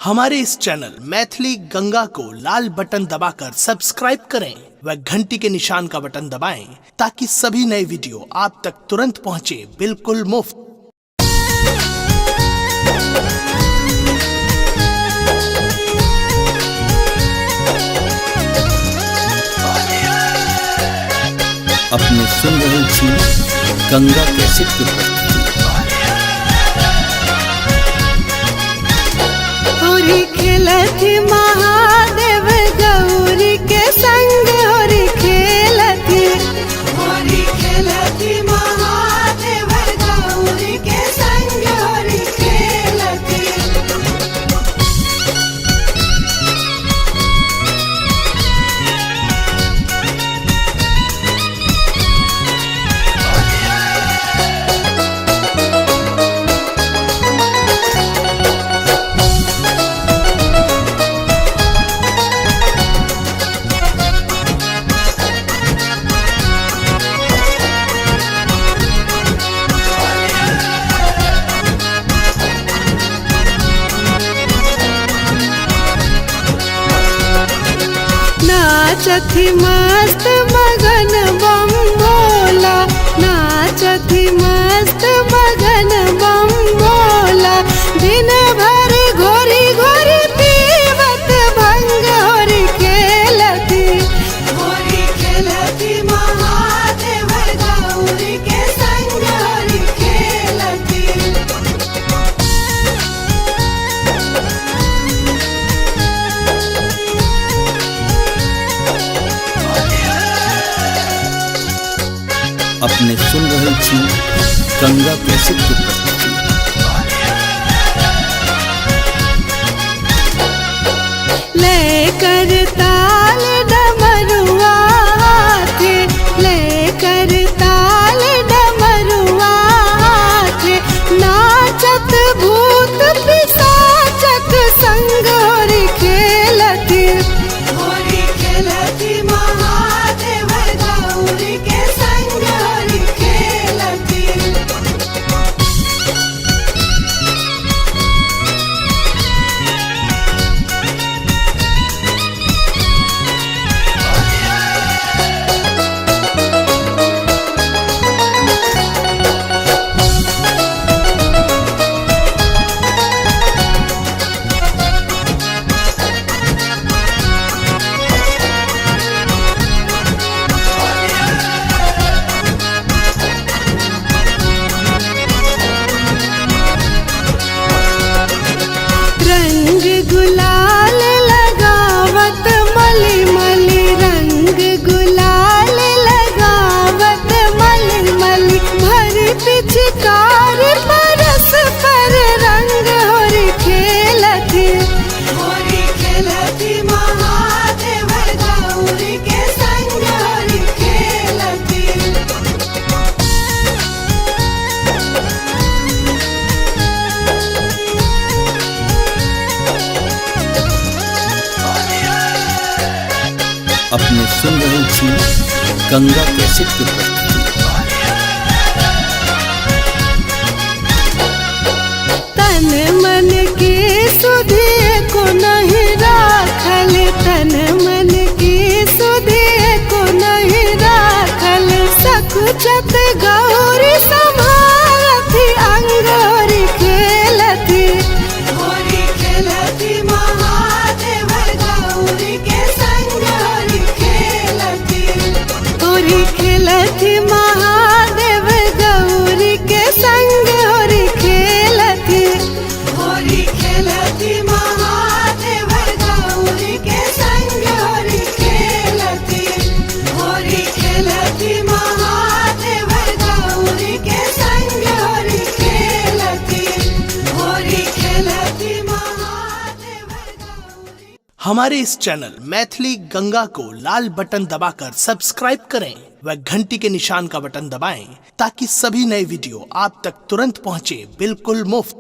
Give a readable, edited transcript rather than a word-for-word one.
हमारे इस चैनल मैथिली गंगा को लाल बटन दबाकर सब्सक्राइब करें व घंटी के निशान का बटन दबाएं ताकि सभी नए वीडियो आप तक तुरंत पहुंचे बिल्कुल मुफ्त। अपने सुन रहे थी गंगा कैसेट की प्रस्तुति। होरी खेलती महादेव गौरी के संग होरी खेलती महादेव गौरी के संग होरी खेलती। नाचती मस्त मगन बम बोला, नाचती मस्त मगन बम बोला। दिन भर घोरी घोरी पीवत भंग होरी खेलती महादेव गौरी के संग होरी खेलती। अपने सुन रहे थी गंगा कैसेट की प्रस्तुति। लेकर ताल डमरुआ हाथे, लेकर ताल डमरुआ हाथे। नाचत भूत पिशाचक संग होरी खेलती महादेव गौरी के संग होरी खेलती। रंग गुलाल लगावत मली मली, रंग गुलाल लगावत मली मली। भर पिचकार परस पर रंग होरी खेलती महादेव गौरी के संग होरी खेलती। अपने सुन रहे थी गंगा कैसेट की प्रस्तुति। तन मन के सुधे को नहीं राखल, तन मन के सुधे को नहीं राखल। सकुचत गौरी संभालती अंग होरी खेलती महादेव गौरी के संग होरी खेलती। होरी खेलती महादेव गौरी के संग होरी खेलती महादेव गौरी के संग होरी खेलती महादेव गौरी के संग होरी खेलती महादेव गौरी। हमारे इस चैनल मैथिली गंगा को लाल बटन दबाकर सब्सक्राइब करें व घंटी के निशान का बटन दबाएं ताकि सभी नए वीडियो आप तक तुरंत पहुंचे बिल्कुल मुफ्त।